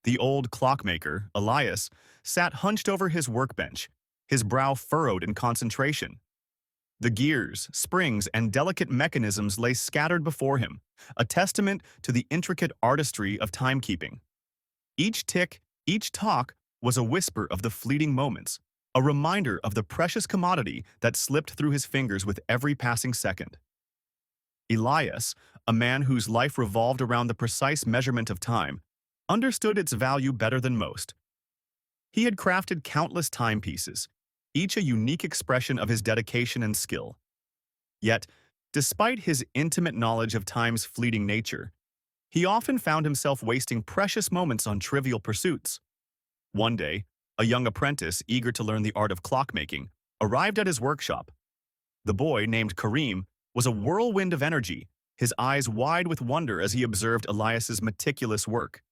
The old clockmaker, Elias, sat hunched over his workbench, his brow furrowed in concentration. The gears, springs, and delicate mechanisms lay scattered before him, a testament to the intricate artistry of timekeeping. Each tick, each tock, was a whisper of the fleeting moments, a reminder of the precious commodity that slipped through his fingers with every passing second. Elias, a man whose life revolved around the precise measurement of time, understood its value better than most. He had crafted countless timepieces, each a unique expression of his dedication and skill. Yet, despite his intimate knowledge of time's fleeting nature, he often found himself wasting precious moments on trivial pursuits. One day, a young apprentice eager to learn the art of clockmaking arrived at his workshop. The boy, named Karim, was a whirlwind of energy, his eyes wide with wonder as he observed Elias's meticulous work.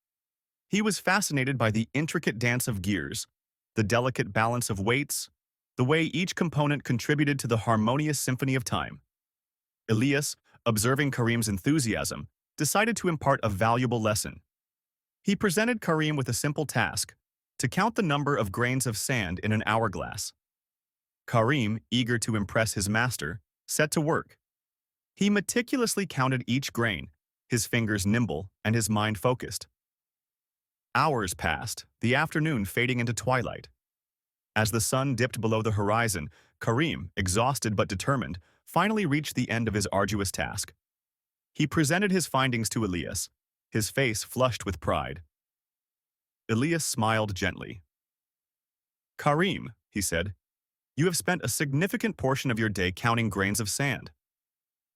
He was fascinated by the intricate dance of gears, the delicate balance of weights, the way each component contributed to the harmonious symphony of time. Elias, observing Karim's enthusiasm, decided to impart a valuable lesson. He presented Karim with a simple task: to count the number of grains of sand in an hourglass. Karim, eager to impress his master, set to work. He meticulously counted each grain, his fingers nimble and his mind focused. Hours passed, the afternoon fading into twilight. As the sun dipped below the horizon, Karim, exhausted but determined, finally reached the end of his arduous task. He presented his findings to Elias, his face flushed with pride. Elias smiled gently. "Karim," he said, "you have spent a significant portion of your day counting grains of sand.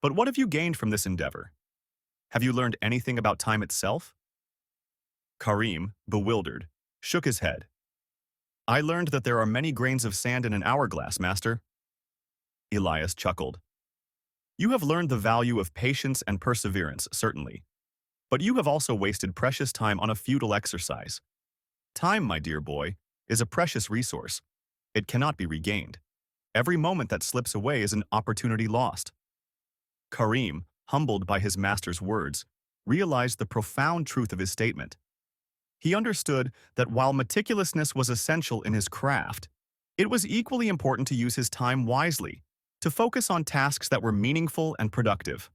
But what have you gained from this endeavor? Have you learned anything about time itself?" Karim, bewildered, shook his head. "I learned that there are many grains of sand in an hourglass, master." Elias chuckled. "You have learned the value of patience and perseverance, certainly. But you have also wasted precious time on a futile exercise. Time, my dear boy, is a precious resource. It cannot be regained. Every moment that slips away is an opportunity lost." Karim, humbled by his master's words, realized the profound truth of his statement. He understood that while meticulousness was essential in his craft, it was equally important to use his time wisely, to focus on tasks that were meaningful and productive.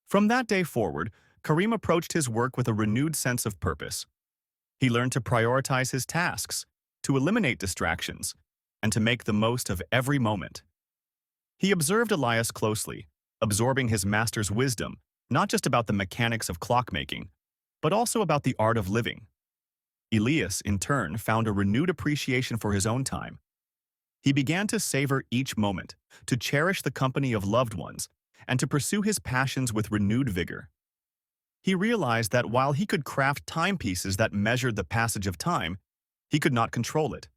From that day forward, Karim approached his work with a renewed sense of purpose. He learned to prioritize his tasks, to eliminate distractions, and to make the most of every moment. He observed Elias closely, absorbing his master's wisdom, not just about the mechanics of clockmaking, but also about the art of living. Elias, in turn, found a renewed appreciation for his own time. He began to savor each moment, to cherish the company of loved ones, and to pursue his passions with renewed vigor. He realized that while he could craft timepieces that measured the passage of time, he could not control it.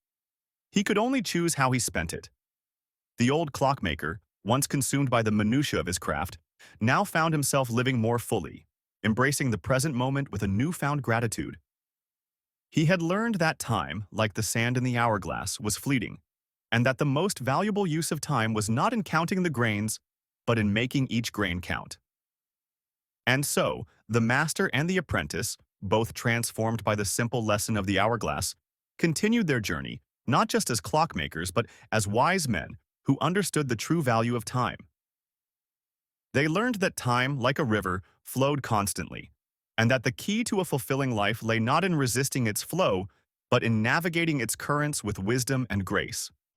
He could only choose how he spent it. The old clockmaker, once consumed by the minutiae of his craft, now found himself living more fully, embracing the present moment with a newfound gratitude. He had learned that time, like the sand in the hourglass, was fleeting, and that the most valuable use of time was not in counting the grains, but in making each grain count. And so, the master and the apprentice, both transformed by the simple lesson of the hourglass, continued their journey, not just as clockmakers, but as wise men who understood the true value of time. They learned that time, like a river, flowed constantly, and that the key to a fulfilling life lay not in resisting its flow, but in navigating its currents with wisdom and grace.